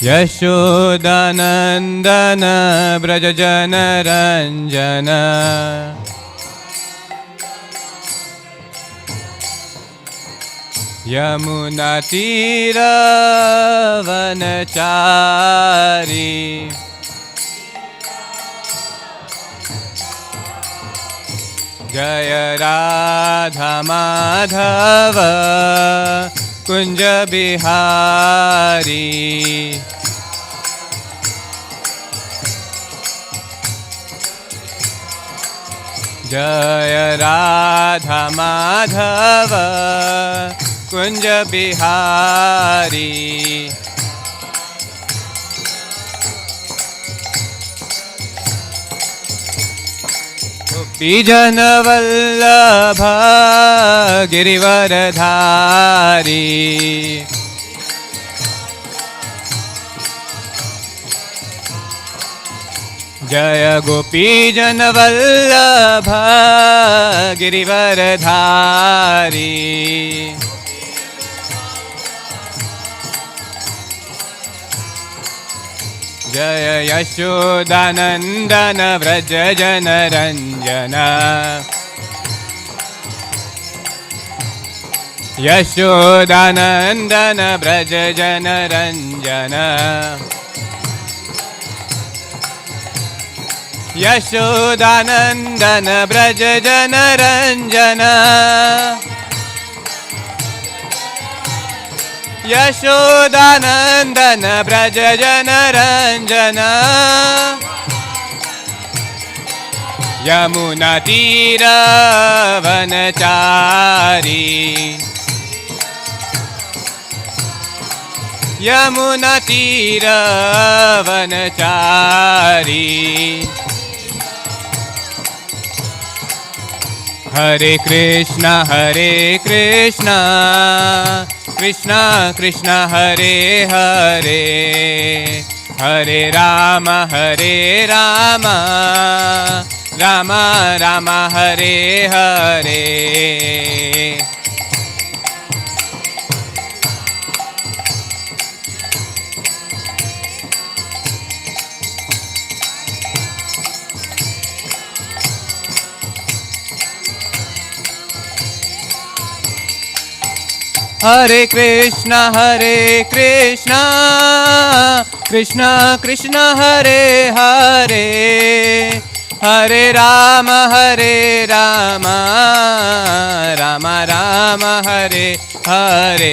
यशोदानन्दन व्रजजनरञ्जन यमुनातीरवनचारी जय राधा माधव कुंज बिहारी जय राधा माधव कुंज बिहारी गोपीजन वल्लभ गिरिवरधारी जय गोपीजन वल्लभ गिरिवरधारी जय यशोदानन्दन व्रज जनरञ्जन यशोदानन्दन व्रज जनरञ्जन यशोदानन्दन व्रज जनरञ्जन यशोदानन्दन व्रज जनरञ्जन यमुनातीरवनचारी यमुनातीरवनचारी हरे Krishna Krishna Krishna Hare Hare Hare Ram Ram Ram Hare Hare Hare Krishna Krishna Krishna Hare Hare Hare Ram Ram Ram Hare Hare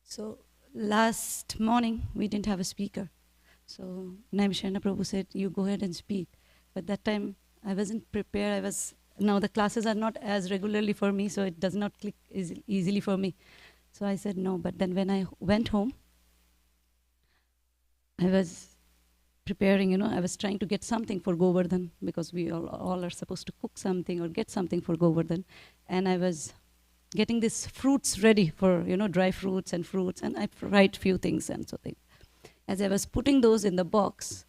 So last morning, we didn't have a speaker. So Naimshana Prabhu said, you go ahead and speak. But that time, I wasn't prepared. Now the classes are not as regularly for me, so it does not click easily for me. So I said no. But then when I went home, I was preparing, I was trying to get something for Govardhan, because we all are supposed to cook something or get something for Govardhan. And I was getting these fruits ready for, dry fruits, and I write few things and so things. As I was putting those in the box,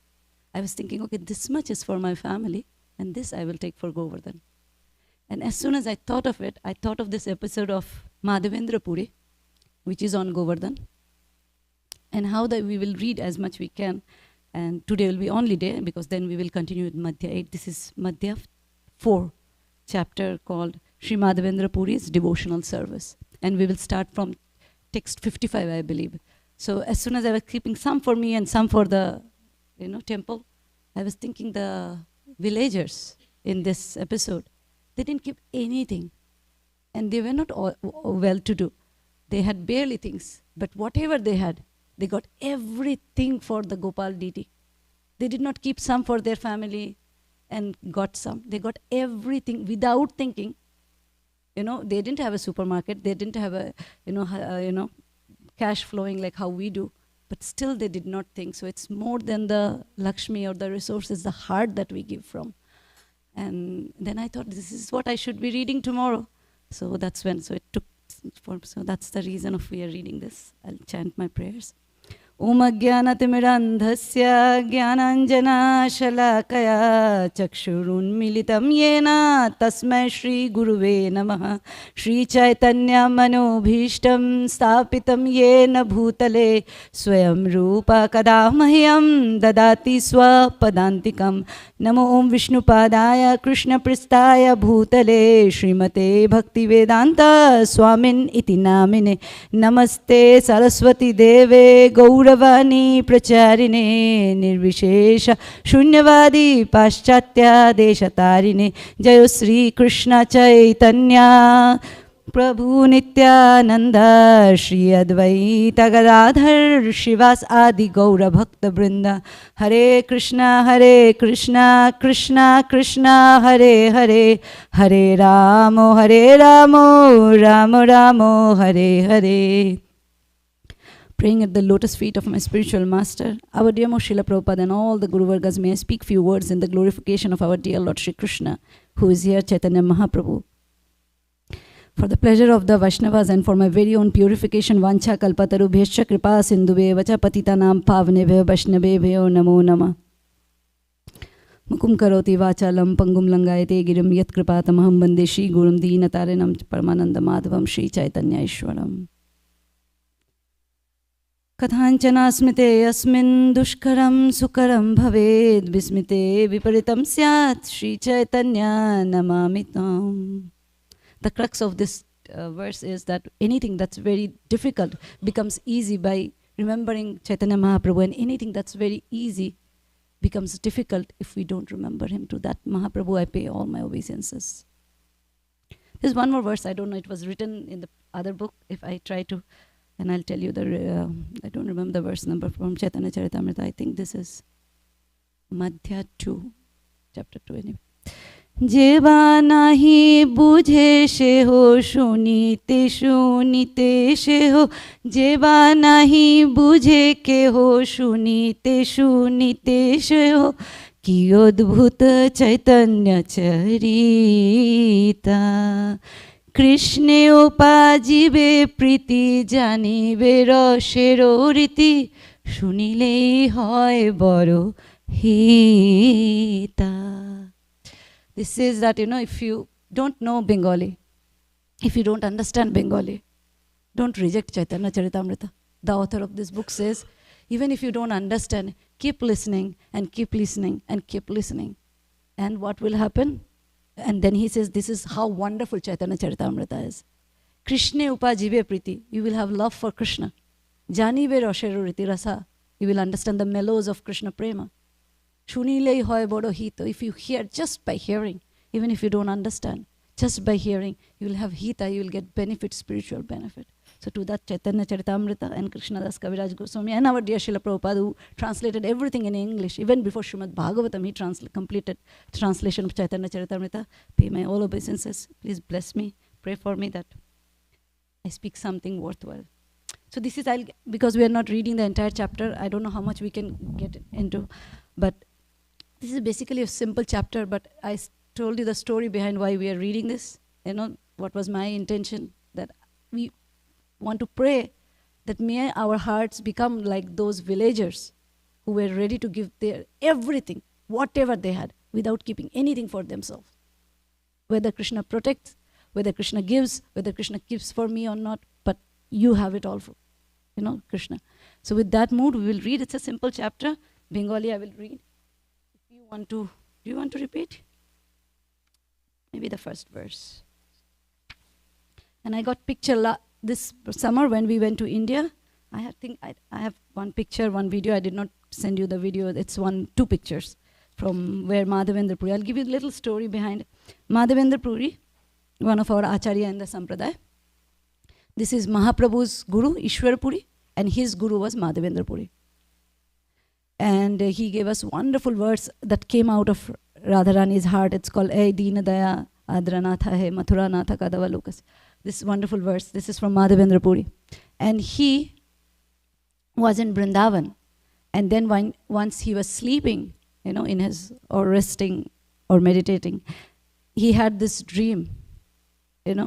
I was thinking, okay, this much is for my family, and this I will take for Govardhan. And as soon as I thought of it, I thought of this episode of Madhavendra Puri, which is on Govardhan, and how that we will read as much we can. And today will be only day, because then we will continue with Madhya 8. This is Madhya 4, chapter called Sri Madhavendra Puri's devotional service. And we will start from text 55, I believe. So as soon as I was keeping some for me and some for the temple, I was thinking the villagers in this episode, they didn't keep anything. And they were not all well-to-do. They had barely things. But whatever they had, they got everything for the Gopal deity. They did not keep some for their family and got some. They got everything without thinking. They didn't have a supermarket. They didn't have a, cash flowing like how we do. But still they did not think. So it's more than the Lakshmi or the resources, the heart that we give from. And then I thought, this is what I should be reading tomorrow. So that's when, so it took form. So that's the reason of we are reading this. I'll chant my prayers. Om Ajnanatimirandhasya Jnananjana Shalakaya Chakshurunmilitam Yena Tasmai Shri Guruve Namaha. Shri Caitanya Manobhishtam Stapitam Yena Bhutale Swayam Rupa Kadamahyam Dadati Swapadantikam. Namo Om Vishnupadaya Krishna Pristaya Bhutale Srimate Bhaktivedanta Swamin Iti Namine. Namaste Saraswati Deve Gaura Vani Pracharine Nirvishesha Shunyavadi Paschatya Deshatarine. Jayo Sri Krishna Caitanya Prabhu Nityananda Shri Advaita Gadadhar Shivas Adi Gaura Bhakta Brinda. Hare Krishna Krishna Krishna Hare Hare. Hare Ramo Ramo Ramo Hare Hare. Praying at the lotus feet of my spiritual master, our dear Most Srila Prabhupada, and all the Guru Vargas, may I speak few words in the glorification of our dear Lord Shri Krishna, who is here, Chaitanya Mahaprabhu. For the pleasure of the Vaishnavas and for my very own purification, Vancha Kalpataru Bhesha Kripa Sindhuve Vacha Patitanam Pavnebhyo Vaishnavebhyo Namo Nama. Mukum Karoti Vachalam Pangum Langayate Girim Yat Kripatamaham Bande Shri Gurum Deenatarinam Paramananda Madhavam Shri Chaitanya Ishwaram. Kathanchana smite yasmin dushkaram sukaram bhaved vismite viparitam syat Shri Chaitanya namamitam. The crux of this verse is that anything that's very difficult becomes easy by remembering Chaitanya Mahaprabhu, and anything that's very easy becomes difficult if we don't remember him. To that Mahaprabhu I pay all my obeisances. There's one more verse, I don't know, it was written in the other book. If I try to, and I'll tell you I don't remember the verse number from Chaitanya Caritamrta. I think this is Madhya 2, chapter 2 anyway. Jeba nahi bujhe se ho shunite se ho. Jeba nahi bujhe ke ho shunite se ho. Ki adbhut Chaitanya charita. Krishne upajibe priti janibe rosero riti. Shunilei hoy boro hita. This says that, if you don't know Bengali, if you don't understand Bengali, don't reject Chaitanya Caritamrta. The author of this book says, even if you don't understand, keep listening and keep listening and keep listening. And what will happen? And then he says, this is how wonderful Chaitanya Caritamrta is. Krishna upajive priti. You will have love for Krishna. Janive rosheru riti rasa. You will understand the mellows of Krishna prema. Shunilei hoy bodo hito. If you hear just by hearing, even if you don't understand, just by hearing, you will have hita, you will get benefit, spiritual benefit. So to that Caitanya Charitamrta and Krishnadas Kaviraj Goswami and our dear Srila Prabhupada, who translated everything in English, even before Srimad Bhagavatam, he completed the translation of Caitanya Charitamrita. Pay my all obeisances. Please bless me. Pray for me that I speak something worthwhile. So this is, because we are not reading the entire chapter, I don't know how much we can get into, but this is basically a simple chapter, but I told you the story behind why we are reading this. You know, what was my intention, that we want to pray that may our hearts become like those villagers who were ready to give their everything, whatever they had, without keeping anything for themselves. Whether Krishna protects, whether Krishna gives, whether Krishna keeps for me or not, but you have it all for, Krishna. So with that mood, we will read. It's a simple chapter. Bengali I will read. If you want to, do you want to repeat? Maybe the first verse. And I got picture this summer when we went to India. I have one picture, one video. I did not send you the video. It's two pictures from where Madhavendra Puri. I'll give you a little story behind Madhavendra Puri, one of our Acharya in the Sampradaya. This is Mahaprabhu's Guru, Ishwar Puri, and his Guru was Madhavendra Puri. And he gave us wonderful words that came out of Radharani's heart. It's called Ei Dina Daya Adranatha Hai Mathura Natha Kadava Lokas. This wonderful verse. This is from Madhavendra Puri. And he was in Vrindavan. And then once he was sleeping, in his, or resting, or meditating, he had this dream,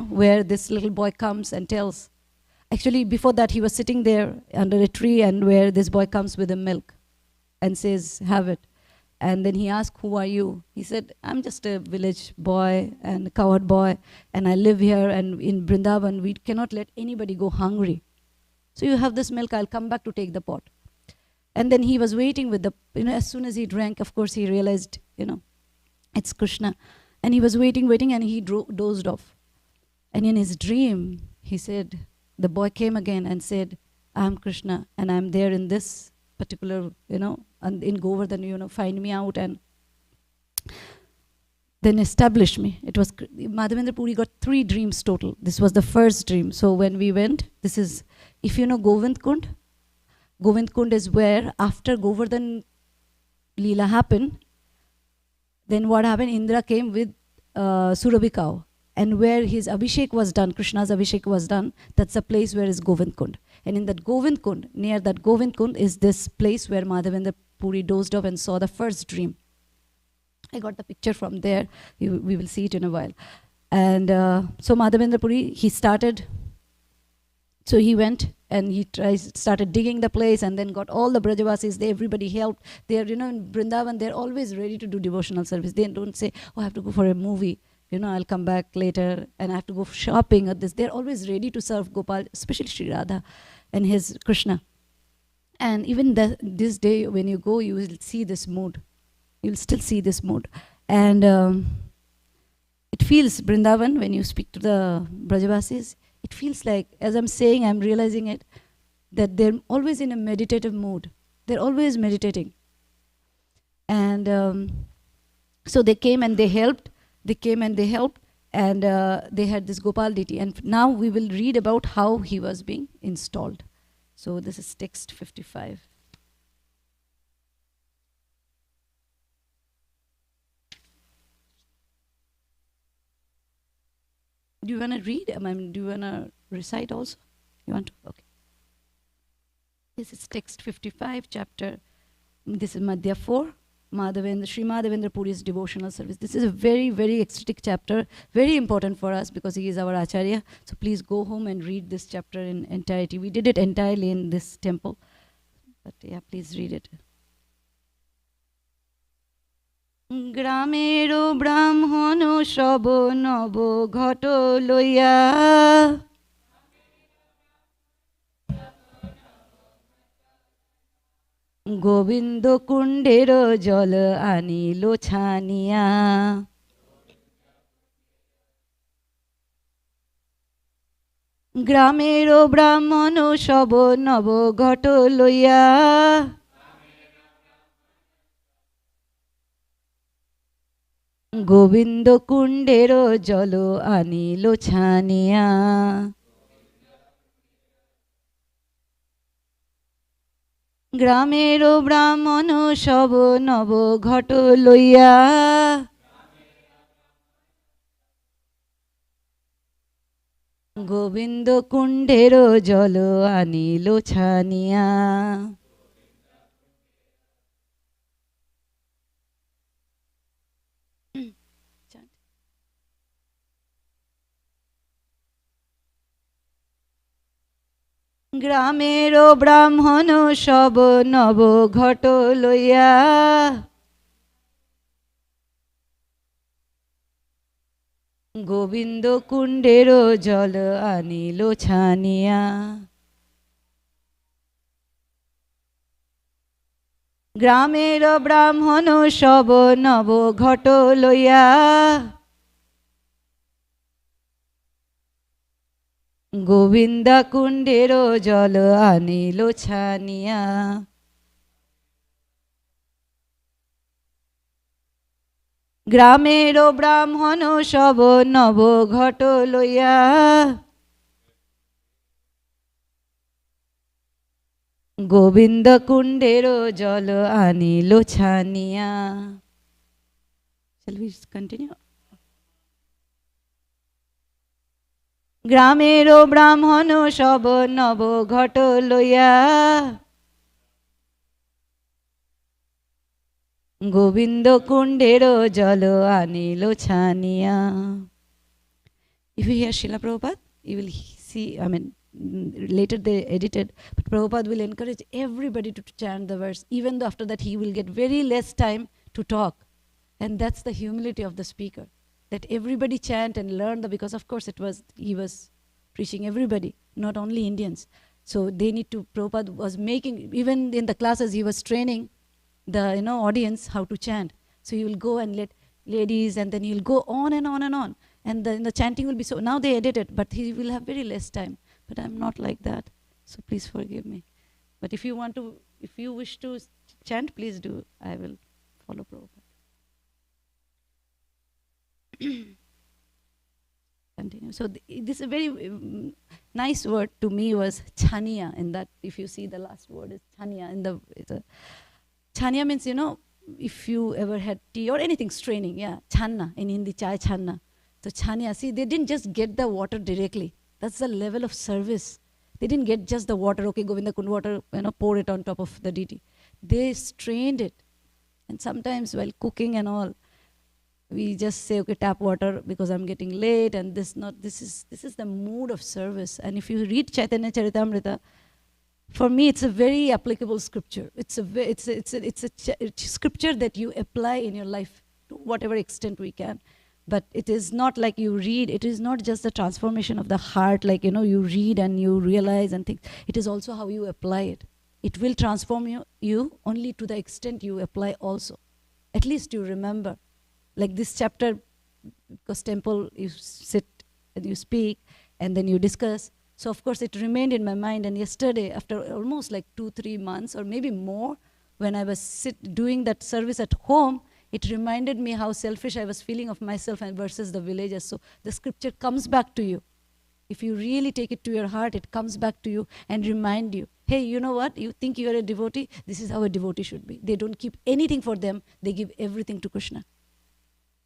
where this little boy comes and tells. Actually, before that, he was sitting there under a tree, and where this boy comes with the milk and says, have it. And then he asked, who are you? He said, I'm just a village boy and a cowherd boy, and I live here, and in Vrindavan, we cannot let anybody go hungry. So you have this milk, I'll come back to take the pot. And then he was waiting with the, as soon as he drank, of course, he realized, it's Krishna. And he was waiting, and he dozed off. And in his dream, he said, the boy came again and said, I'm Krishna, and I'm there in this particular, and in Govardhan, find me out and then establish me. It was, Madhavendra Puri got 3 dreams total. This was the first dream. So when we went, this is, if you know Govind Kund is where after Govardhan Leela happened, then what happened, Indra came with Surabhi cow. And where his Abhishek was done, Krishna's Abhishek was done, that's a place where is Govind Kund. And in that Govind Kund, near that Govind Kund is this place where Madhavendra Puri dozed off and saw the first dream. I got the picture from there. We will see it in a while. And so Madhavendra Puri, he started, so he went and he started digging the place, and then got all the Brajavasis, everybody helped. They're, in Vrindavan, they're always ready to do devotional service. They don't say, oh, I have to go for a movie. I'll come back later and I have to go shopping or this. They're always ready to serve Gopal, especially Sri Radha and his Krishna. And even this day, when you go, you will see this mood. You'll still see this mood. And it feels, Vrindavan, when you speak to the Brajavasis, it feels like, as I'm saying, I'm realizing it, that they're always in a meditative mood. They're always meditating. And so they came and they helped. And they had this Gopal deity. And now we will read about how he was being installed. So this is text 55. Do you want to read? Do you want to recite also? You want to? Okay. This is text 55, chapter. This is Madhya 4. Sri Madhavendra Puri's devotional service. This is a very, very ecstatic chapter, very important for us because he is our Acharya. So please go home and read this chapter in entirety. We did it entirely in this temple. But yeah, please read it. Gramero Brahmano Shabo Nobo Ghoto Loya Govinda কুণ্ডের জল আনিল ছানিয়া গ্রামের ব্রাহ্মণ সব নব ঘট লইয়া গোবিন্দ কুণ্ডের জল আনিল ছানিয়া গ্রামেরও ব্রাহ্মণ সব নব ঘট লইয়া গোবিন্দ কুণ্ডের জল আনিল ছানিয়া। গ্রামেরও ব্রাহ্মণ সব নব ঘট লইয়া গোবিন্দ কুণ্ডের জল আনিল ছানিয়া। গ্রামের ব্রাহ্মণ সব নব ঘট লইয়া গোবিন্দ কুণ্ডের জল আনিল ছানিয়া। গ্রামের ব্রাহ্মণ সব নব ঘট লইয়া গোবিন্দ কুণ্ডের জল আনিল ছানিয়া। Shall we continue? গ্রামের ব্রাহ্মণ সব নব ঘট লইয়া গোবিন্দ কুণ্ডের জল আনিল Sania. If you hear Srila Prabhupada, you will see, I mean, later they edited, but Prabhupada will encourage everybody to chant the verse, even though after that he will get very less time to talk. And that's the humility of the speaker, that everybody chant and learn because of course he was preaching everybody, not only Indians. So they need to, Prabhupada was making, even in the classes he was training the audience how to chant. So he will go and let ladies, and then he will go on and on and on. And the chanting will be so, now they edit it, but he will have very less time. But I'm not like that, so please forgive me. But if you wish to chant, please do. I will follow Prabhupada. Continue. So this a very nice word to me was chania. In that, if you see the last word is chania. Chania means, if you ever had tea or anything straining, yeah, channa in Hindi, chai channa. So chania, see, they didn't just get the water directly. That's the level of service. They didn't get just the water, okay, Govinda Kund water, pour it on top of the deity. They strained it. And sometimes while cooking and all, we just say, okay, tap water because I'm getting late, and this is the mood of service. And if you read Caitanya Caritamrta, for me it's a very applicable scripture. It's a scripture that you apply in your life to whatever extent we can. But it is not like you read, it is not just the transformation of the heart, like you read and you realize and think. It is also how you apply it. It will transform you only to the extent you apply also. At least you remember. Like this chapter, because temple, you sit and you speak and then you discuss. So of course it remained in my mind. And yesterday, after almost like 2-3 months or maybe more, when I was doing that service at home, it reminded me how selfish I was feeling of myself and versus the villagers. So the scripture comes back to you. If you really take it to your heart, it comes back to you and remind you, hey, you know what? You think you are a devotee? This is how a devotee should be. They don't keep anything for them. They give everything to Krishna.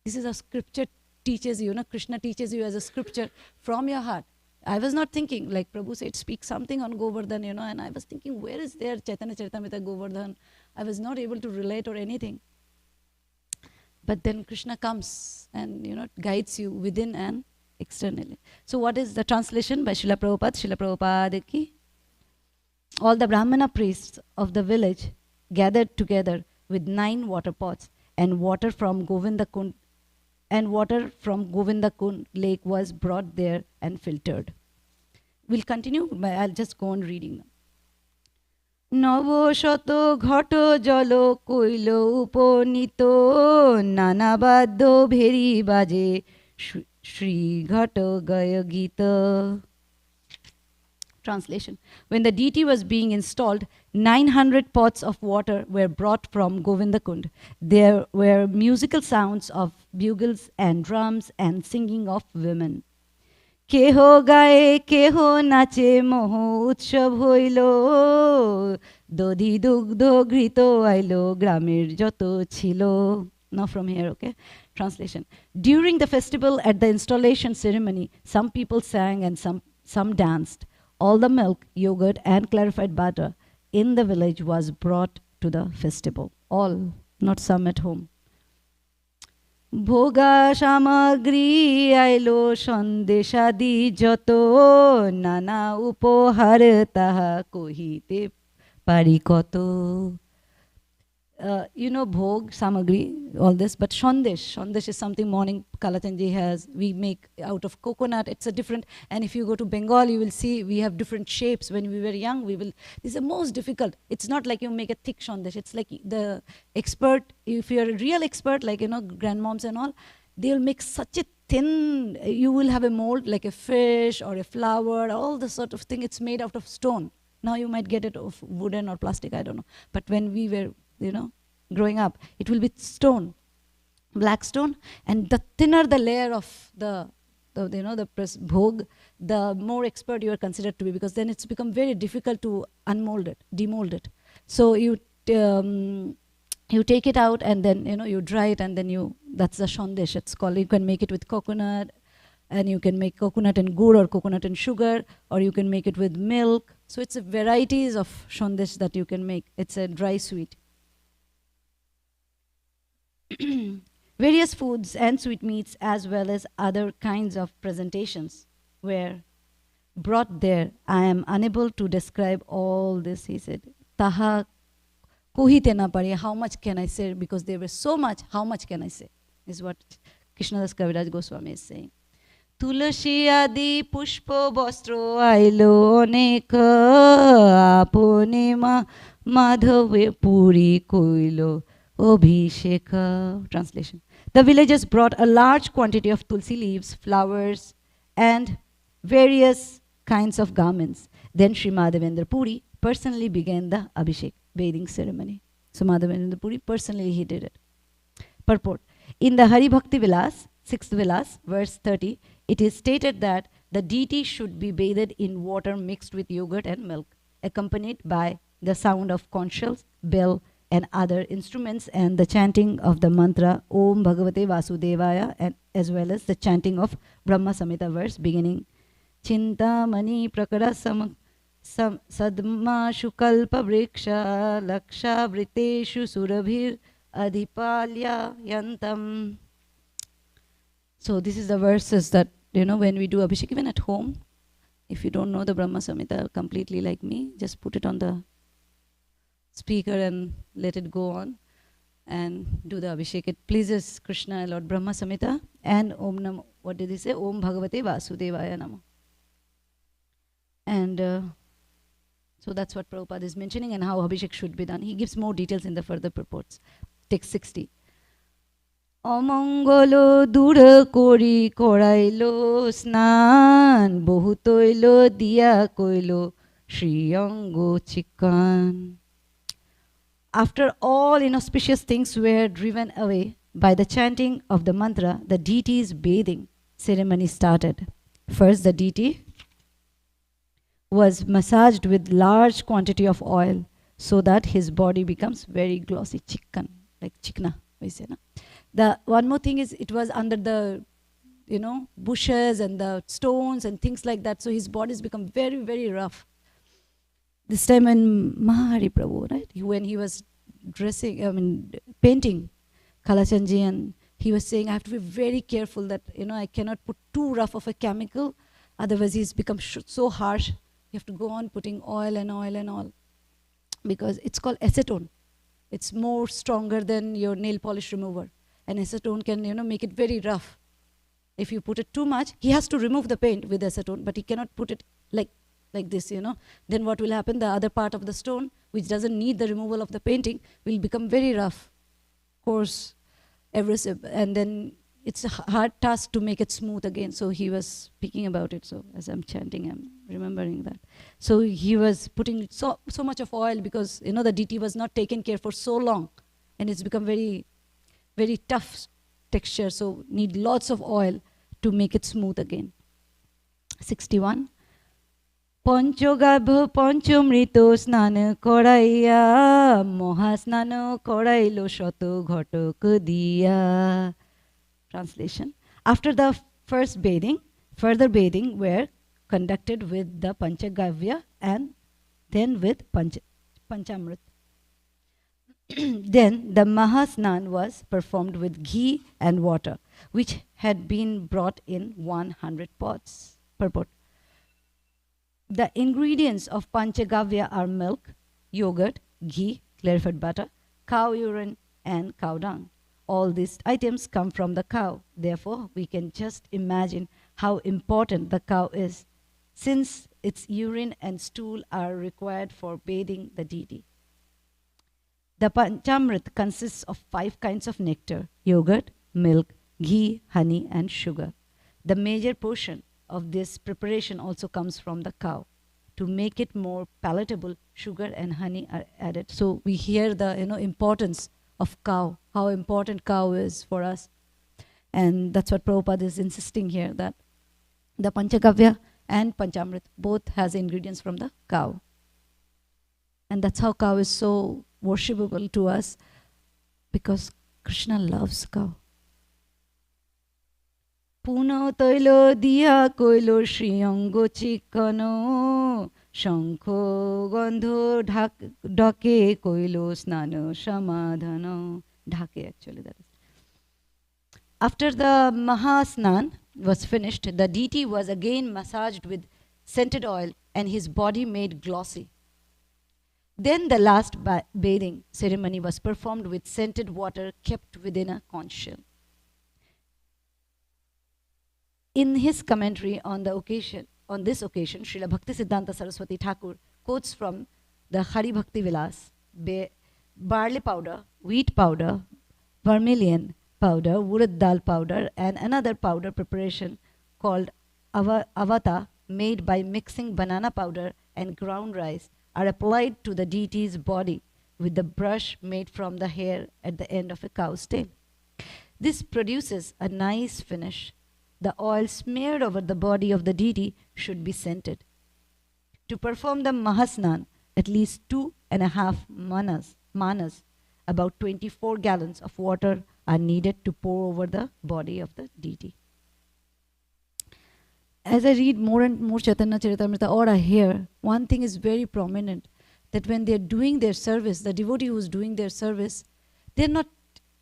This is how scripture teaches you. Krishna teaches you as a scripture from your heart. I was not thinking, like Prabhu said, speak something on Govardhan, and I was thinking, where is there Caitanya Charitamrita Govardhan? I was not able to relate or anything. But then Krishna comes and, guides you within and externally. So what is the translation by Srila Prabhupada? Srila Prabhupada ki. All the Brahmana priests of the village gathered together with 9 water pots, and water from Govinda Kund lake was brought there and filtered. We'll continue, but I'll just go on reading now. নবশত ঘট জল কইল উপনীত, নানাবাদ্য very বাজে শ্রী ঘট গয় গীত। Translation. When the deity was being installed, 900 pots of water were brought from Govinda Kund. There were musical sounds of bugles and drums and singing of women. কেহ গায়ে কেহ নাচে মোহ উৎসব হইল, দধি দুগ্ধ ঘৃত আইল গ্রামের যত ছিল. Now from here, okay? Translation. During the festival at the installation ceremony, some people sang and some danced. All the milk, yogurt and clarified butter in the village was brought to the festival. All, not some at home. ভোগা সামগ্রী আইলো সন্দেশাদি যত, নানা উপহার তাহা কহিতে পারি কত. You know bhog, samagri, all this, but Sandesh is something morning Kalatanji has. We make out of coconut. It's a different, and if you go to Bengal, you will see we have different shapes. When we were young, this is the most difficult. It's not like you make a thick Sandesh. It's like the expert, if you're a real expert, like, grandmoms and all, they'll make such a thin, you will have a mold like a fish or a flower, all the sort of thing. It's made out of stone. Now you might get it of wooden or plastic, I don't know. But when we were, growing up, it will be stone, black stone, and the thinner the layer of the bhog, the more expert you are considered to be, because then it's become very difficult to demold it. So you take it out and then you dry it, and then that's the Sandesh, it's called. You can make it with coconut, and you can make coconut and gur or coconut and sugar, or you can make it with milk. So it's a varieties of Sandesh that you can make. It's a dry sweet. Various foods and sweetmeats as well as other kinds of presentations were brought there. I am unable to describe all this, he said. Taha kohite na pari. How much can I say? Because there was so much, how much can I say? Is what Krishnadas Kaviraj Goswami is saying. তুলসী আদি পুষ্প বস্ত্র আইলো অনেক, আপনে মাধবে পুরী কইল অভিষেক. Translation. The villagers brought a large quantity of tulsi leaves, flowers, and various kinds of garments. Then Sri Madhavendra Puri personally began the Abhishek, bathing ceremony. So Madhavendra Puri personally he did it. Purport. In the Hari Bhakti Vilas, 6th Vilas, verse 30, it is stated that the deity should be bathed in water mixed with yogurt and milk, accompanied by the sound of conch shells, bell, and other instruments, and the chanting of the mantra Om Bhagavate Vasudevaya, and as well as the chanting of Brahma Samhita verse beginning Chintamani Prakara Sadma Shukalpa Vriksha Laksha Vriteshu Surabhir Adhipalya Yantam. So this is the verses that, when we do Abhishek, even at home, if you don't know the Brahma Samhita completely like me, just put it on the speaker and let it go on and do the Abhishek. It pleases Krishna a lot. Brahma Samhita and Om Namo, what did he say? Om Bhagavate Vasudevaya Namo. And so that's what Prabhupada is mentioning, and how Abhishek should be done. He gives more details in the further purports. Text 60. অমঙ্গল দূর করি করাইল স্নান, বহু তৈল দিয়া কইল শ্রীঅঙ্গ chicken. After all inauspicious things were driven away by the chanting of the mantra, the deity's bathing ceremony started. First, the deity was massaged with large quantity of oil so that his body becomes very glossy, chikan, like chikna, we say, na? The one more thing is, it was under the bushes and the stones and things like that, so his body's become very, very rough. This time when Mahari Prabhu, right, when he was painting Kalachandji, and he was saying, I have to be very careful that I cannot put too rough of a chemical, otherwise he's become so harsh. You have to go on putting oil and all, because it's called acetone. It's more stronger than your nail polish remover, and acetone can make it very rough. If you put it too much, he has to remove the paint with acetone, but he cannot put it like this, then what will happen? The other part of the stone, which doesn't need the removal of the painting, will become very rough, coarse, abrasive, and then it's a hard task to make it smooth again. So he was speaking about it. So as I'm chanting, I'm remembering that. So he was putting so much of oil, because the deity was not taken care for so long, and it's become very, very tough texture. So need lots of oil to make it smooth again. 61. পঞ্চগাভ পঞ্চমৃত স্নান করাইয়া মহাস্নান করাইল শত ঘটক দিয়া. Translation. After the first bathing, further bathing were conducted with the Panchagavya and then with Panchamrit. Then the Mahasnan was performed with ghee and water, which had been brought in 100 pots per pot. The ingredients of Panchagavya are milk, yogurt, ghee, clarified butter, cow urine, and cow dung. All these items come from the cow. Therefore, we can just imagine how important the cow is, since its urine and stool are required for bathing the deity. The Panchamrit consists of 5 kinds of nectar: yogurt, milk, ghee, honey, and sugar. The major portion of this preparation also comes from the cow. To make it more palatable, sugar and honey are added. So we hear the importance of cow, how important cow is for us. And that's what Prabhupada is insisting here, that the Panchagavya and Panchamrit both has ingredients from the cow. And that's how cow is so worshipable to us, because Krishna loves cow. পুনঃ তৈল দিয়া কইল শ্রীঅঙ্গ চিকন শঙ্খ গন্ধ ঢাকে কইল স্নান সমাধান. ঢাকে, actually, that is. After the Mahasnan was finished, the deity was again massaged with scented oil and his body made glossy. Then the last bathing ceremony was performed with scented water kept within a conch shell. In his commentary on this occasion, Srila Bhaktisiddhanta Saraswati Thakur quotes from the Hari Bhakti Vilas: barley powder, wheat powder, vermilion powder, urad dal powder, and another powder preparation called avata, made by mixing banana powder and ground rice, are applied to the deity's body with the brush made from the hair at the end of a cow's tail. This produces a nice finish. The oil smeared over the body of the deity should be scented. To perform the Mahasnan, at least 2.5 manas, about 24 gallons of water, are needed to pour over the body of the deity. As I read more and more Caitanya Caritamrta, or I hear, one thing is very prominent, that when they're doing their service, the devotee who's doing their service, they're not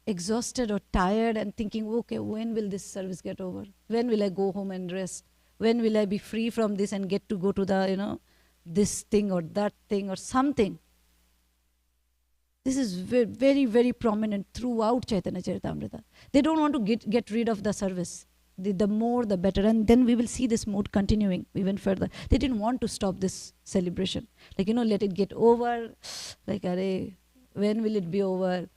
exhausted or tired and thinking, okay, when will this service get over? When will I go home and rest? When will I be free from this and get to go to the, this thing or that thing or something? This is very, very prominent throughout Caitanya Caritamrita. They don't want to get rid of the service. The more, the better. And then we will see this mood continuing even further. They didn't want to stop this celebration. Like, let it get over. Like, when will it be over?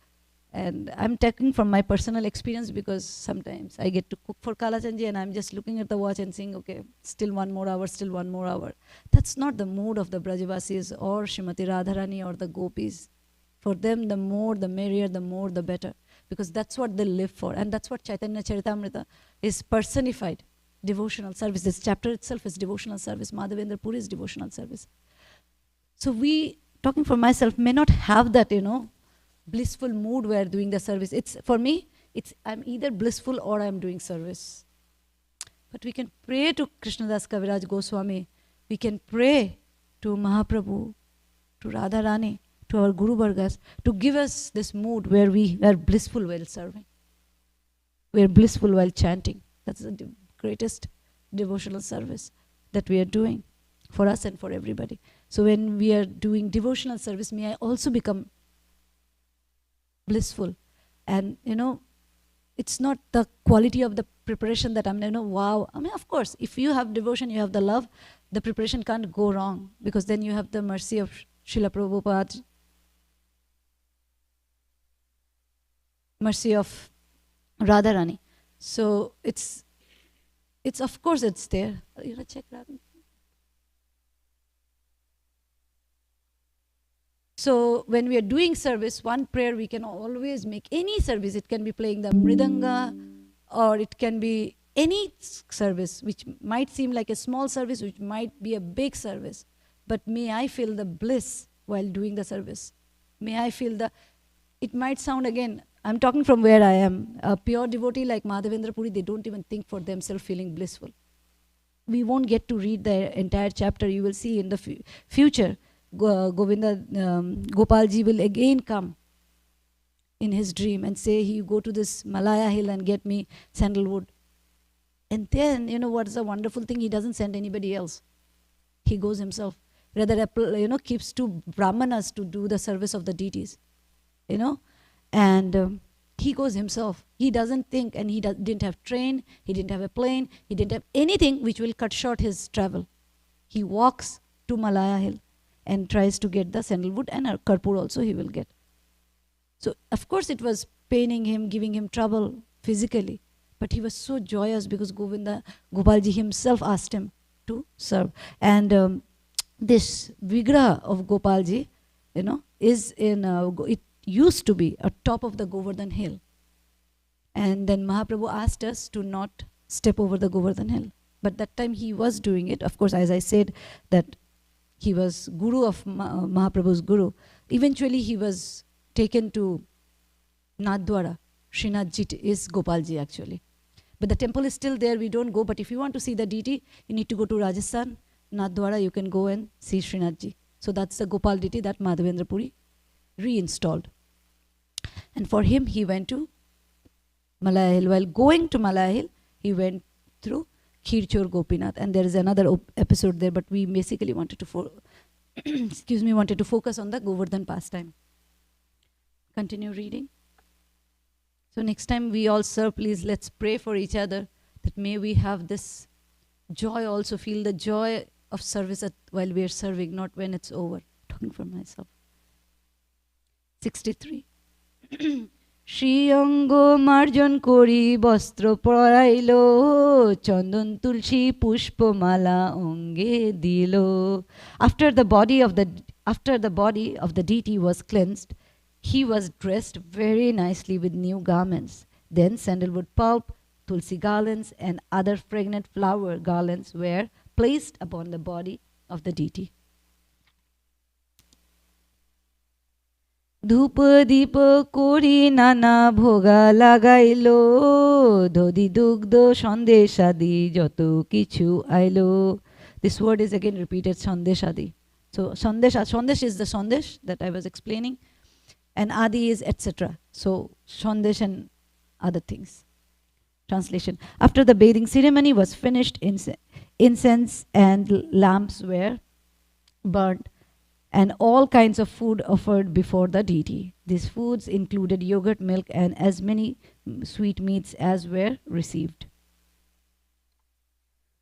And I'm talking from my personal experience, because sometimes I get to cook for Kalachandji and I'm just looking at the watch and saying, okay, still 1 more hour, still 1 more hour. That's not the mood of the Brajavasis or Srimati Radharani or the gopis. For them, the more, the merrier, the more, the better. Because that's what they live for. And that's what Caitanya Charitamrita is personified. Devotional service. This chapter itself is devotional service. Madhavendra Puri is devotional service. So we, talking for myself, may not have that, blissful mood where doing the service. For me, I'm either blissful or I'm doing service. But we can pray to Krishnadas Kaviraj Goswami. We can pray to Mahaprabhu, to Radharani, to our Guru Vargas, to give us this mood where we are blissful while serving. We are blissful while chanting. That's the greatest devotional service that we are doing for us and for everybody. So when we are doing devotional service, may I also become blissful. And it's not the quality of the preparation that I'm wow. I mean, of course, if you have devotion, you have the love, the preparation can't go wrong, because then you have the mercy of Srila Prabhupada, mercy of Radharani. So it's of course it's there. Check Radharani. So when we are doing service, one prayer we can always make. Any service, it can be playing the mridanga, or it can be any service, which might seem like a small service, which might be a big service, but may I feel the bliss while doing the service. May I feel it might sound, again, I'm talking from where I am. A pure devotee like Madhavendra Puri, they don't even think for themselves feeling blissful. We won't get to read the entire chapter. You will see in the future, Govinda, Gopalji will again come in his dream and say, you go to this Malaya hill and get me sandalwood. And then, what's the wonderful thing? He doesn't send anybody else. He goes himself. Rather, keeps two brahmanas to do the service of the deities. And he goes himself. He doesn't think, and he didn't have train, he didn't have a plane, he didn't have anything which will cut short his travel. He walks to Malaya hill and tries to get the sandalwood, and Karpur also he will get. So, of course, it was paining him, giving him trouble physically. But he was so joyous because Gopalji himself asked him to serve. And this Vigraha of Gopalji, is it used to be at top of the Govardhan hill. And then Mahaprabhu asked us to not step over the Govardhan hill. But that time he was doing it. Of course, as I said, that he was guru of Mahaprabhu's guru. Eventually, he was taken to Nathdwara. Srinathji is Gopalji actually. But the temple is still there, we don't go. But if you want to see the deity, you need to go to Rajasthan, Nathdwara, you can go and see Srinathji. So that's the Gopal deity that Madhavendra Puri reinstalled. And for him, he went to Malaya Hill. While going to Malaya Hill, he went through Khirchor Gopinath. And there is another episode there, but we basically wanted to wanted to focus on the Govardhan pastime. Continue reading. So next time we all serve, please let's pray for each other that may we have this joy also, feel the joy of service while we are serving, not when it's over. Talking for myself. 63. Shri Ango Marjan Kori Bastro Parailo Chandon Tulsi Pushpo Mala Onge Dilo. After the body of the deity was cleansed, he was dressed very nicely with new garments. Then sandalwood pulp, tulsi garlands, and other fragrant flower garlands were placed upon the body of the deity. Dhupa dipa kori nana bhoga lagailo dodi dugdo sandeshadi joto kichu ailo. This word is again repeated, sandeshadi. So sandesh is the sandesh that I was explaining. And adi is etc. So sandesh and other things. Translation. After the bathing ceremony was finished, incense and lamps were burnt and all kinds of food offered before the deity. These foods included yogurt, milk, and as many sweetmeats as were received.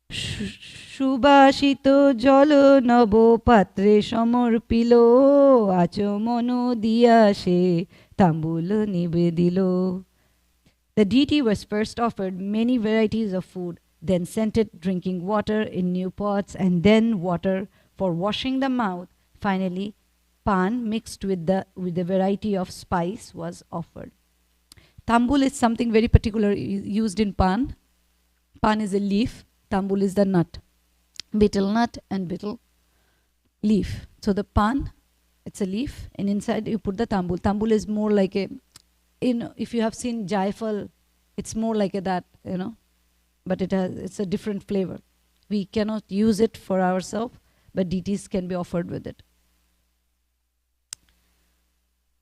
Shubhashito jalo nabo patre samorpilo achomono diyashe tambulo nivedilo. The deity was first offered many varieties of food, then scented drinking water in new pots, and then water for washing the mouth. Finally, pan mixed with the variety of spice was offered. Tambul is something very particular used in pan. Pan is a leaf. Tambul is the nut. Betel nut and betel leaf. So the pan, it's a leaf, and inside you put the tambul. Tambul is more like if you have seen jaifal, it's more like that, but it's a different flavor. We cannot use it for ourselves, but deities can be offered with it.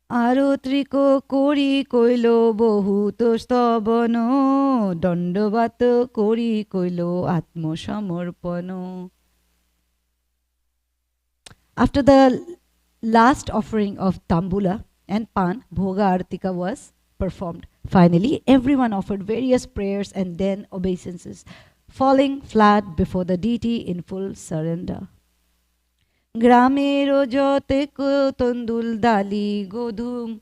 Arotriko kori koilo bohuto stabano dandavat kori koilo atmo samarpano. After the last offering of tambula and pan, bhoga artika was performed. Finally, everyone offered various prayers and then obeisances, falling flat before the deity in full surrender. Gramero jote ko tondul dali godum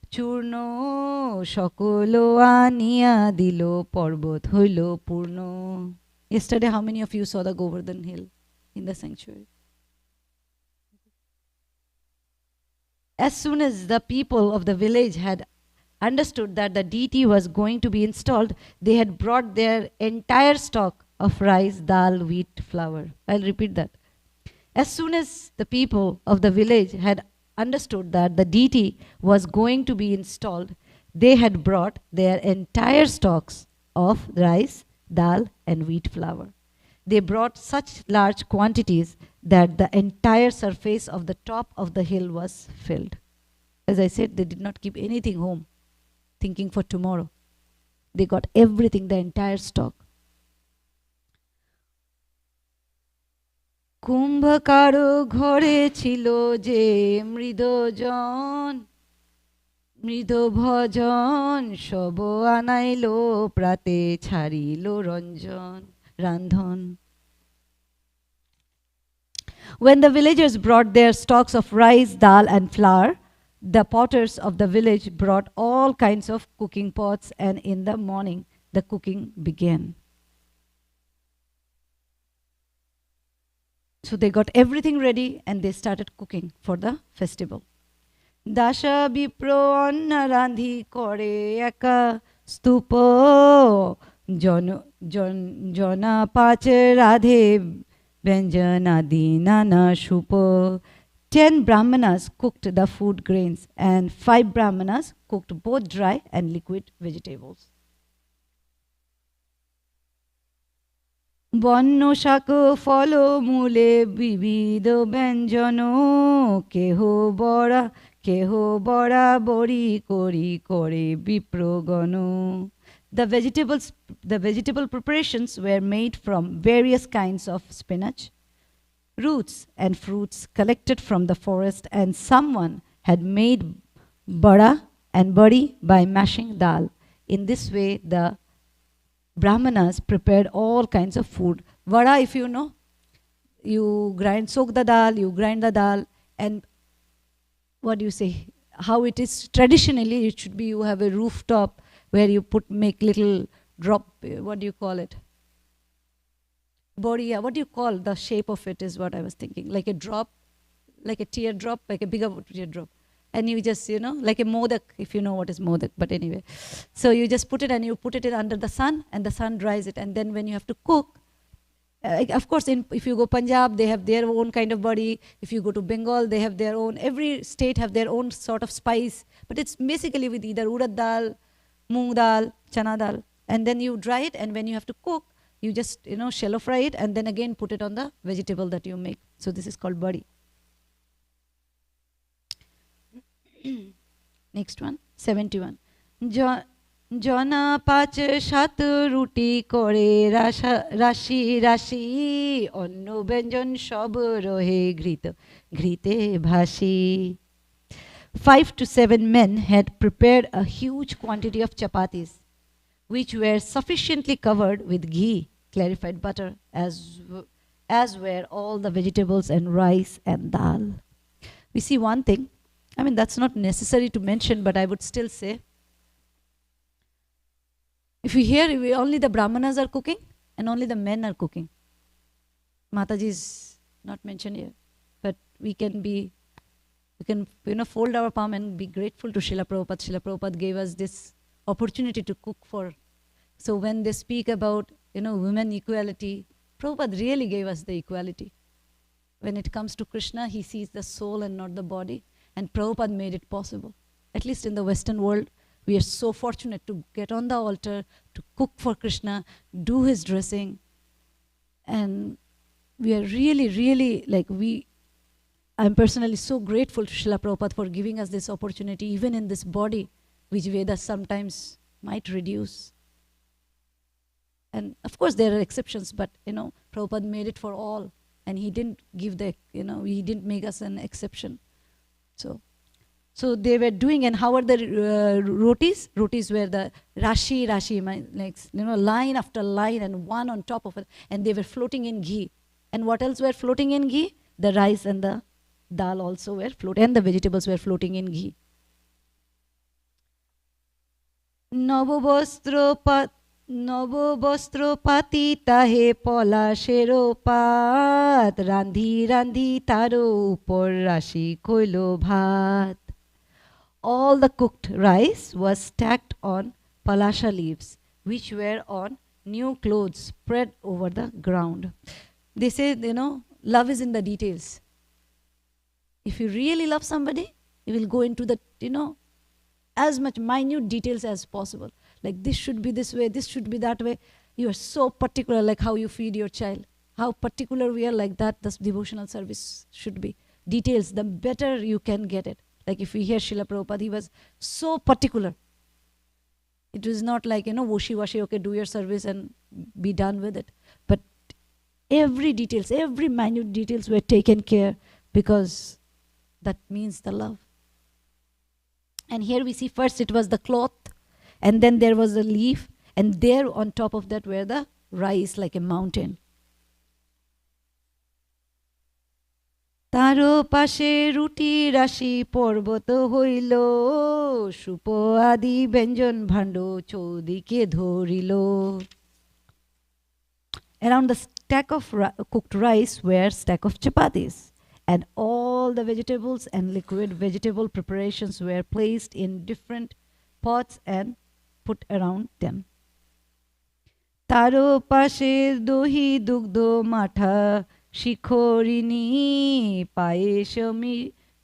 churno shokolo aniya dilo parbot hoilo purno. Yesterday, how many of you saw the Govardhan hill in the sanctuary? As soon as the people of the village had understood that the deity was going to be installed, they had brought their entire stock of rice, dal, wheat, flour. I'll repeat that. As soon as the people of the village had understood that the deity was going to be installed, they had brought their entire stocks of rice, dal, and wheat flour. They brought such large quantities that the entire surface of the top of the hill was filled. As I said, they did not keep anything home, thinking for tomorrow. They got everything, the entire stock. কুম্ভকারো ঘরে ছিল যে মৃদজন মৃদ ভজন সব আনাইলো প্রাতে ছাড়িল Ranjan রান্ধন. When the villagers brought their stocks of rice, dal and flour, the potters of the village brought all kinds of cooking pots, and in the morning the cooking began. So they got everything ready and they started cooking for the festival. Dasha bipro anna randhi kore eka stupo jona pache radhe vyanjana dinana shupo. 10 brahmanas cooked the food grains and 5 brahmanas cooked both dry and liquid vegetables. বন্য শাক ফল মূলে বিবিধ ব্যঞ্জন কেহ বড়া বড়ি করি করে বিপ্রগণ. The vegetable preparations were made from various kinds of spinach, roots and fruits collected from the forest, and someone had made bada and bari by mashing dal. In this way, the Brahmanas prepared all kinds of food. Vada, if you know, you soak the dal, you grind the dal, and what do you say? How it is traditionally, it should be you have a rooftop where you make little drop, what do you call it? Boria, what do you call the shape of it is what I was thinking. Like a drop, like a teardrop, like a bigger teardrop. And you just, like a modak, if you know what is modak, but anyway. So you just put it and you put it under the sun and the sun dries it. And then when you have to cook, of course, if you go Punjab, they have their own kind of body. If you go to Bengal, they have their own. Every state have their own sort of spice. But it's basically with either urad dal, moong dal, chana dal. And then you dry it, and when you have to cook, you just, shallow fry it and then again put it on the vegetable that you make. So this is called badi. Next one, 71. জনা পাঁচ সাত রুটি করে রাশি রাশি অন্ন ব্যঞ্জন সব রহে ঘৃতে ভাসি. 5 to 7 men had prepared a huge quantity of chapatis, which were sufficiently covered with ghee, clarified butter, as were all the vegetables and rice and dal. We see one thing. I mean, that's not necessary to mention, but I would still say, if you hear only the Brahmanas are cooking and only the men are cooking. Mataji is not mentioned here, but we can fold our palm and be grateful to Srila Prabhupada. Srila Prabhupada gave us this opportunity to cook for. So when they speak about, women equality, Prabhupada really gave us the equality. When it comes to Krishna, he sees the soul and not the body. And Prabhupada made it possible. At least in the Western world, we are so fortunate to get on the altar, to cook for Krishna, do his dressing. And we are really, really, I'm personally so grateful to Srila Prabhupada for giving us this opportunity, even in this body, which Vedas sometimes might reduce. And of course, there are exceptions, but, Prabhupada made it for all. And he didn't give he didn't make us an exception. So they were doing, and how are the rotis? Rotis were the rashi, line after line and one on top of it. And they were floating in ghee. And what else were floating in ghee? The rice and the dal also were floating, and the vegetables were floating in ghee. নববস্ত্র পাতি তাহে পলাশের পাত রান্ধি রান্ধি তার উপর রাশি কইল ভাত. all the cooked rice was stacked on palasha leaves, which were on new clothes spread over the ground. They say, love is in the details. If you really love somebody, you will go into the, as much minute details as possible. Like this should be this way, this should be that way. You are so particular, like how you feed your child. How particular we are, like that this devotional service should be. Details, the better you can get it. Like if we hear Srila Prabhupada, he was so particular. It was not like, washy-washy, okay, do your service and be done with it. But every details, every minute details were taken care, because that means the love. And here we see first it was the cloth, and then there was the leaf, and there on top of that were the rice like a mountain. তারো পাশে রুটি রাশি পর্বত হইল, soup আদি ব্যঞ্জন ভাণ্ড চৌদিকে ধরিল. Around the stack of cooked rice were stack of chapatis, and all the vegetables and liquid vegetable preparations were placed in different pots and put around them. তারো পাশে দহি দুগ্ধ মাঠা শিখরিণী, পায়েস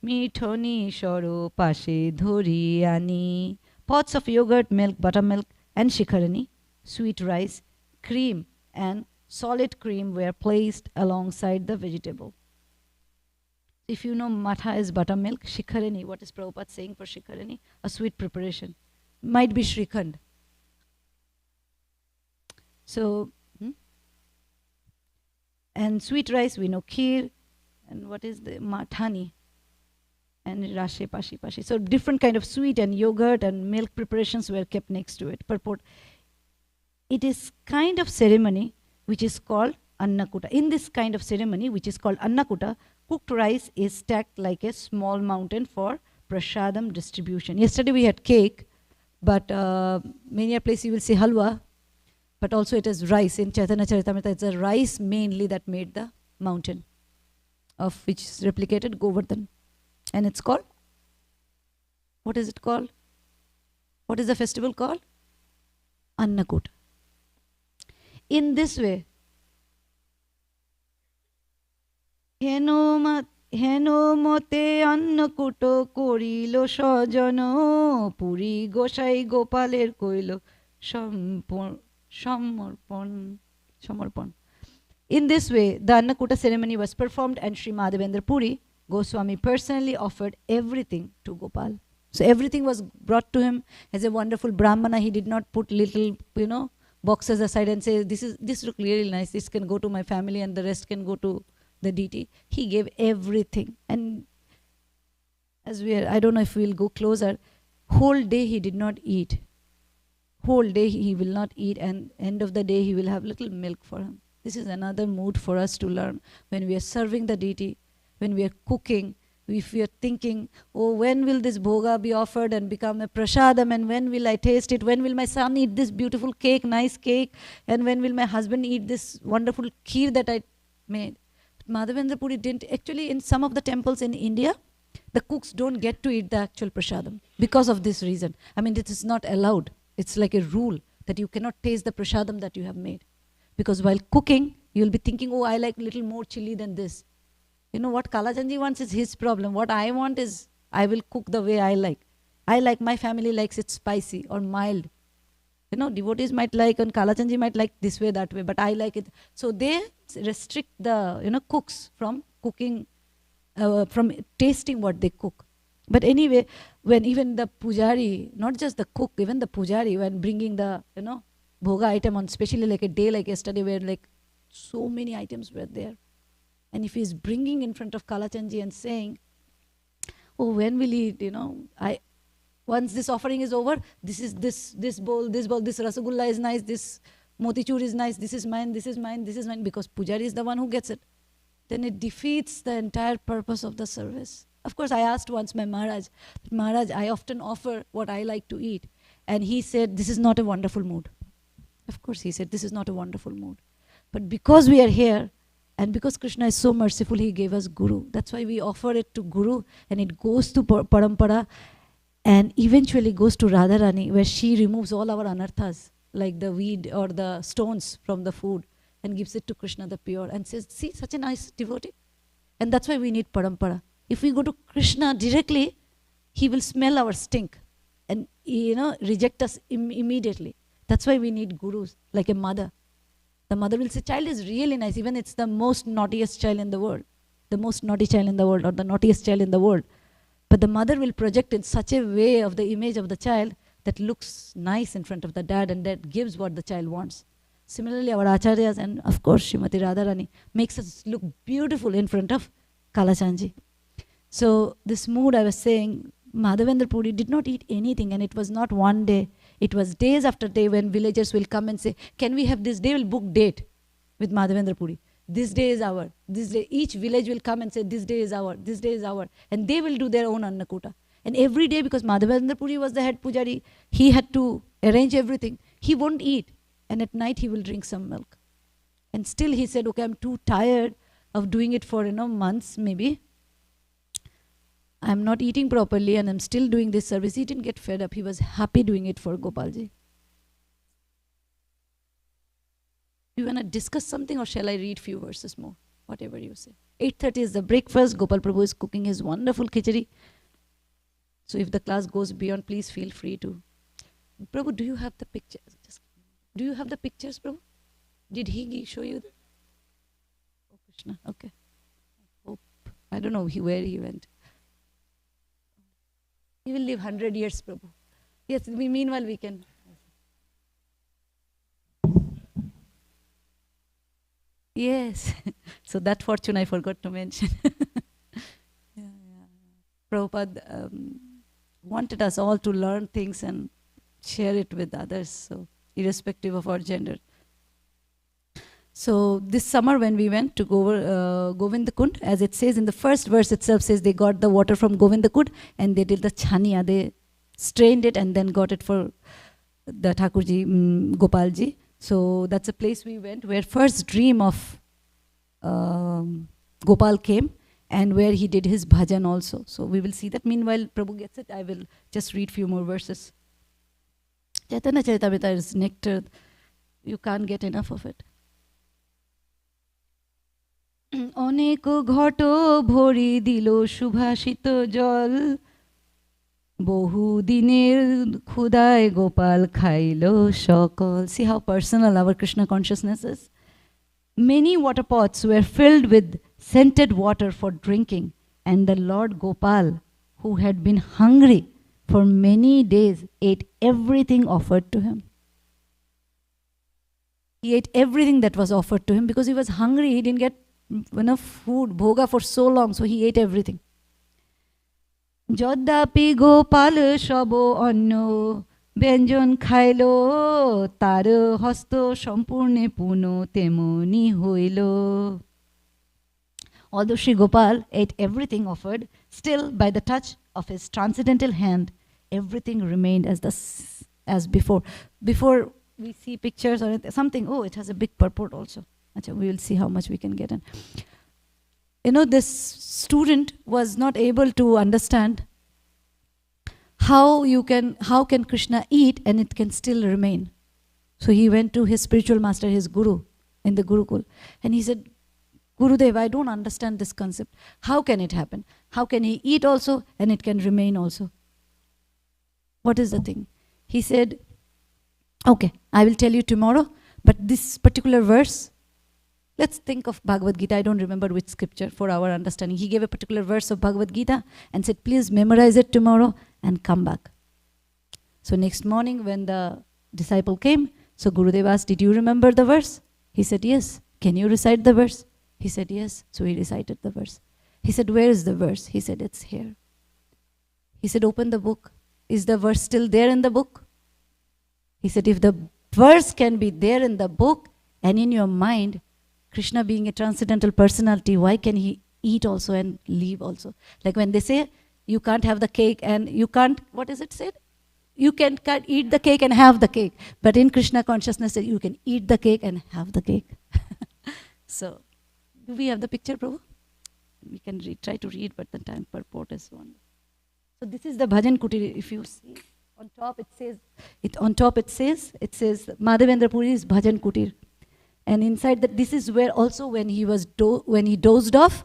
মিঠনি সর পাশে ধরি আনি. Pots of yogurt, milk, buttermilk and shikharini, sweet rice, cream and solid cream were placed alongside the vegetable. If you know matha is buttermilk, shikharini, what is Prabhupada saying for shikharini? A sweet preparation. Might be shrikhand. So, and sweet rice, we know kheer, and what is the mathani, and rashe pashi. So different kind of sweet and yogurt and milk preparations were kept next to it. Purport. It is kind of ceremony which is called annakuta. In this kind of ceremony which is called annakuta, cooked rice is stacked like a small mountain for prasadam distribution. Yesterday we had cake, but many a place you will see halwa. But also it is rice. In Caitanya Caritamrta, it's a rice mainly that made the mountain, of which is replicated Govardhan. And it's called, what is it called? What is the festival called? Annakuta. In this way, হেনো মতে অন্নকূট করিল স্বজন, পুরী গোসাই গোপালের কইল Samarpan. In this way, the Annakuta ceremony was performed, and Sri Madhavendra Puri Goswami personally offered everything to Gopal. So everything was brought to him as a wonderful Brahmana. He did not put little, boxes aside and say, this look really nice, this can go to my family and the rest can go to the deity. He gave everything. And as I don't know if we'll go closer, whole day he did not eat. Whole day he will not eat, and end of the day he will have little milk for him. This is another mood for us to learn. When we are serving the deity, when we are cooking, if we are thinking, oh, when will this bhoga be offered and become a prasadam, and when will I taste it, when will my son eat this beautiful cake, nice cake, and when will my husband eat this wonderful kheer that I made. But Madhavendra Puri didn't. Actually, in some of the temples in India, the cooks don't get to eat the actual prasadam because of this reason. I mean, it is not allowed. It's like a rule that you cannot taste the prasadam that you have made. Because while cooking, you'll be thinking, oh, I like a little more chili than this. What Kalachandji wants is his problem. What I want is, I will cook the way I like. My family likes it spicy or mild. Devotees might like, and Kalachandji might like this way, that way, but I like it. So they restrict the, cooks from cooking, from tasting what they cook. But anyway, when even the pujari, not just the cook, even the pujari, when bringing the, bhoga item on, especially like a day like yesterday where like so many items were there. And if he's bringing in front of Kalachandji and saying, oh, when will he, once this offering is over, this bowl, this rasagulla is nice, this motichur is nice, this is mine, because pujari is the one who gets it. Then it defeats the entire purpose of the service. Of course, I asked once my Maharaj, I often offer what I like to eat. And he said, this is not a wonderful mood. Of course, he said, this is not a wonderful mood. But because we are here, and because Krishna is so merciful, he gave us Guru. That's why we offer it to Guru, and it goes to Parampara. and eventually goes to Radharani, where she removes all our anarthas, like the weed or the stones from the food, and gives it to Krishna the pure, and says, see, such a nice devotee. And that's why we need parampara. If we go to Krishna directly, he will smell our stink and reject us immediately. That's why we need gurus, like a mother. The mother will say, child is really nice, even it's the most naughtiest child in the world, the most naughty child in the world, or the naughtiest child in the world. But the mother will project in such a way of the image of the child that looks nice in front of the dad, and that gives what the child wants. Similarly, our acharyas and of course Srimati Radharani makes us look beautiful in front of Kalachanji. So this mood I was saying, Madhavendra Puri did not eat anything, and it was not one day. It was days after day when villagers will come and say, can we have this? They will book date with Madhavendra Puri. This day is our. This day, each village will come and say, this day is our, this day is our. And they will do their own Annakuta. And every day, because Madhavendra Puri was the head pujari, he had to arrange everything. He won't eat. And at night he will drink some milk. And still he said, okay, I'm too tired of doing it for months maybe. I'm not eating properly and I'm still doing this service. He didn't get fed up. He was happy doing it for Gopalji. You want to discuss something, or shall I read few verses more? Whatever you say. 8:30 is the breakfast. Gopal Prabhu is cooking his wonderful khichdi. So if the class goes beyond, please feel free to. Prabhu, do you have the pictures? Do you have the pictures, Prabhu? Did he show you? Oh, Krishna. Okay. I don't know where he went. He will live 100 years, Prabhu. Yes, meanwhile we can. Yes. So that fortune I forgot to mention. Prabhupada wanted us all to learn things and share it with others, so irrespective of our gender. So this summer when we went to Govindakund, as it says in the first verse itself, says they got the water from Govindakund and they did the chhaniya. They strained it and then got it for the Thakurji, Gopalji. So that's a place we went where first dream of Gopal came, and where he did his bhajan also. So we will see that. Meanwhile, Prabhu gets it. I will just read few more verses. Caitanya Caritamrta is nectar. You can't get enough of it. অনেক ঘট ভরি দিল সুভাষিত জল বহুদিনের ক্ষুদায় গোপাল খাইল সকল. See how personal our Krishna consciousness is. Many water pots were filled with scented water for drinking, and the Lord Gopal, who had been hungry for many days, ate everything offered to him. He ate everything that was offered to him because he was hungry. He didn't get enough food, bhoga, for so long, so he ate everything. Joddapi Gopal shabo anno ব্যঞ্জন খাইল তার হস্ত সম্পূর্ণে পুন তেমনি হইল. Although Sri Gopal ate everything offered, still by the touch of his transcendental hand, everything remained as before. Before we see pictures or something, oh, it has a big purport also. We will see how much we can get in. This student was not able to understand how can Krishna eat and it can still remain. So he went to his spiritual master, his guru, in the Gurukul, and he said, Gurudev, I don't understand this concept. How can it happen? How can he eat also and it can remain also? What is the thing? He said, okay, I will tell you tomorrow, but this particular verse, let's think of Bhagavad Gita. I don't remember which scripture for our understanding. He gave a particular verse of Bhagavad Gita and said, please memorize it tomorrow and come back. So next morning when the disciple came, so Gurudev asked, did you remember the verse? He said, yes. Can you recite the verse? He said, yes. So he recited the verse. He said, where is the verse? He said, it's here. He said, open the book. Is the verse still there in the book? He said, if the verse can be there in the book and in your mind, Krishna being a transcendental personality, why can he eat also and leave also? Like when they say, you can't have the cake and you can't, what is it said? You can't eat the cake and have the cake. But in Krishna consciousness, you can eat the cake and have the cake. So, do we have the picture, Prabhu? We can try to read, but the time purport is one. So this is the Bhajan Kutir. If you see on top, it says Madhavendra Puri's Bhajan Kutir, and inside that, this is where also when he was when he dozed off,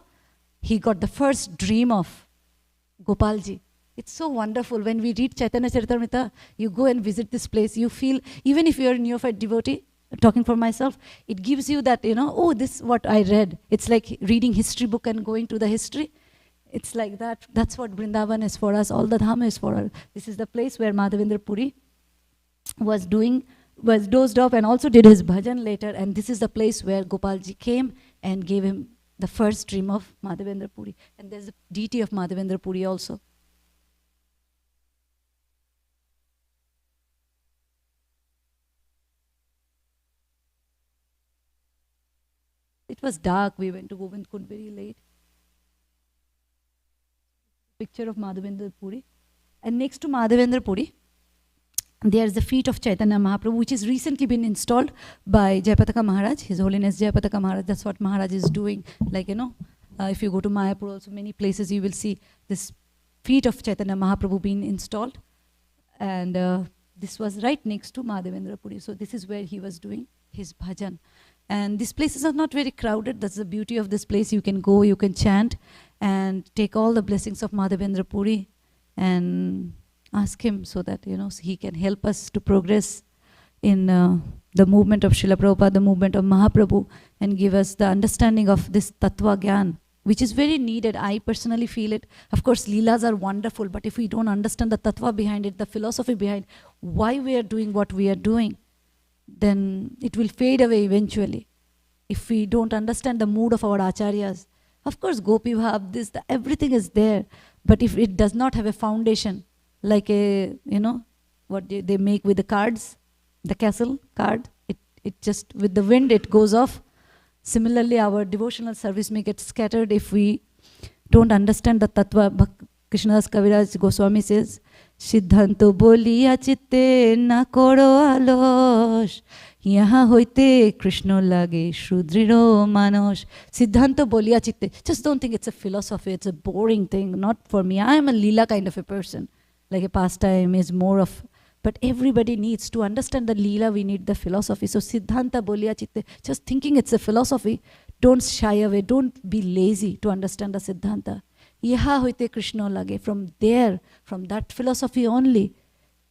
he got the first dream of Gopalji. It's so wonderful. When we read Chaitanya Caritamrta, you go and visit this place, you feel, even if you're a neophyte devotee, talking for myself, it gives you that, oh, this is what I read. It's like reading history book and going to the history. It's like that. That's what Vrindavan is for us. All the Dham is for us. This is the place where Madhavendra Puri was dozed off and also did his bhajan later. And this is the place where Gopalji came and gave him the first dream of Madhavendra Puri. And there's the deity of Madhavendra Puri also. It was dark. We went to Govind Kund very late. Picture of Madhavendra Puri. And next to Madhavendra Puri, there's the feet of Chaitanya Mahaprabhu, which has recently been installed by Jayapataka Maharaj, His Holiness Jayapataka Maharaj. That's what Maharaj is doing. Like, if you go to Mayapur, also many places you will see this feet of Chaitanya Mahaprabhu being installed. And this was right next to Madhavendra Puri. So this is where he was doing his bhajan. And these places are not very crowded. That's the beauty of this place. You can go, you can chant, and take all the blessings of Madhavendra Puri and ask him so that, so he can help us to progress in the movement of Srila Prabhupada, the movement of Mahaprabhu, and give us the understanding of this Tattva Gyan, which is very needed. I personally feel it. Of course, Leelas are wonderful, but if we don't understand the Tattva behind it, the philosophy behind why we are doing what we are doing, then it will fade away eventually. If we don't understand the mood of our acharyas, of course, Gopi Bhav, this, everything is there. But if it does not have a foundation, like what they make with the cards, the castle card, it just, with the wind, it goes off. Similarly, our devotional service may get scattered if we don't understand the Tattva. Krishnadas Kaviraj Goswami says, Siddhanto boliya chitte na koro alosh, yaha hoite Krishna lage shrudriro manos. Siddhanto boliya chitte. Just don't think it's a philosophy, it's a boring thing. Not for me. I am a Leela kind of a person. Like a pastime is more of, but everybody needs to understand the Leela, we need the philosophy. So Siddhanta boliya chitte, just thinking it's a philosophy, don't shy away, don't be lazy to understand the Siddhanta. Yaha hoite Krishna lage. From there, from that philosophy only,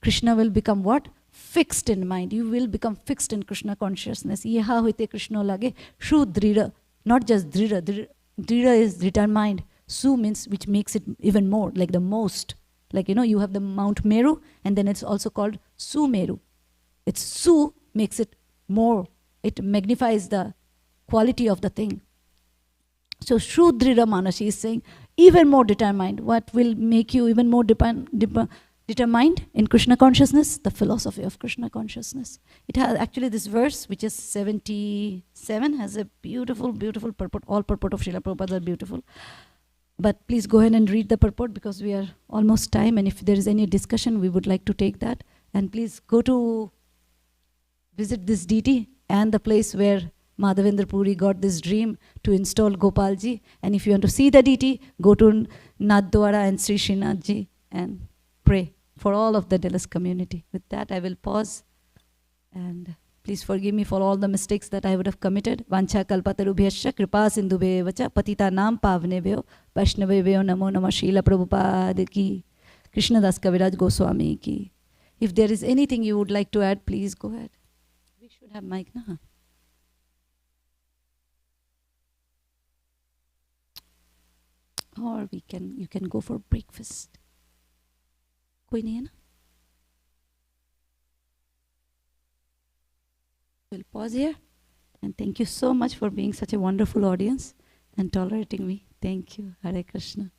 Krishna will become what? Fixed in mind. You will become fixed in Krishna consciousness. Yaha hoite Krishna lage. Shu drira. Not just drira. Drira is determined. Su means which makes it even more, like the most. Like, you have the Mount Meru, and then it's also called Sumeru. It's Su makes it more. It magnifies the quality of the thing. So Shrudrira Manashi is saying, even more determined. What will make you even more determined in Krishna consciousness? The philosophy of Krishna consciousness. It has actually this verse, which is 77, has a beautiful, beautiful purport. All purport of Srila Prabhupada are beautiful. But please go ahead and read the purport, because we are almost time, and if there is any discussion, we would like to take that. And please go to visit this deity and the place where Madhavendra Puri got this dream to install Gopalji. And if you want to see the deity, go to Naddwara and Sri Srinathji and pray for all of the Dallas community. With that, I will pause, and please forgive me for all the mistakes that I would have committed. Vancha kalpatarubhyasya kripa sindhubhe vacha patita nam pavnebhyo vaishnavebhyo namo namah Srila Prabhupada ki, Krishnadas Kaviraj Goswami ki. If there is anything you would like to add, please go ahead. We should have mic, na? Or you can go for breakfast. Koi nahi hai na? We'll pause here, and thank you so much for being such a wonderful audience and tolerating me. Thank you. Hare Krishna.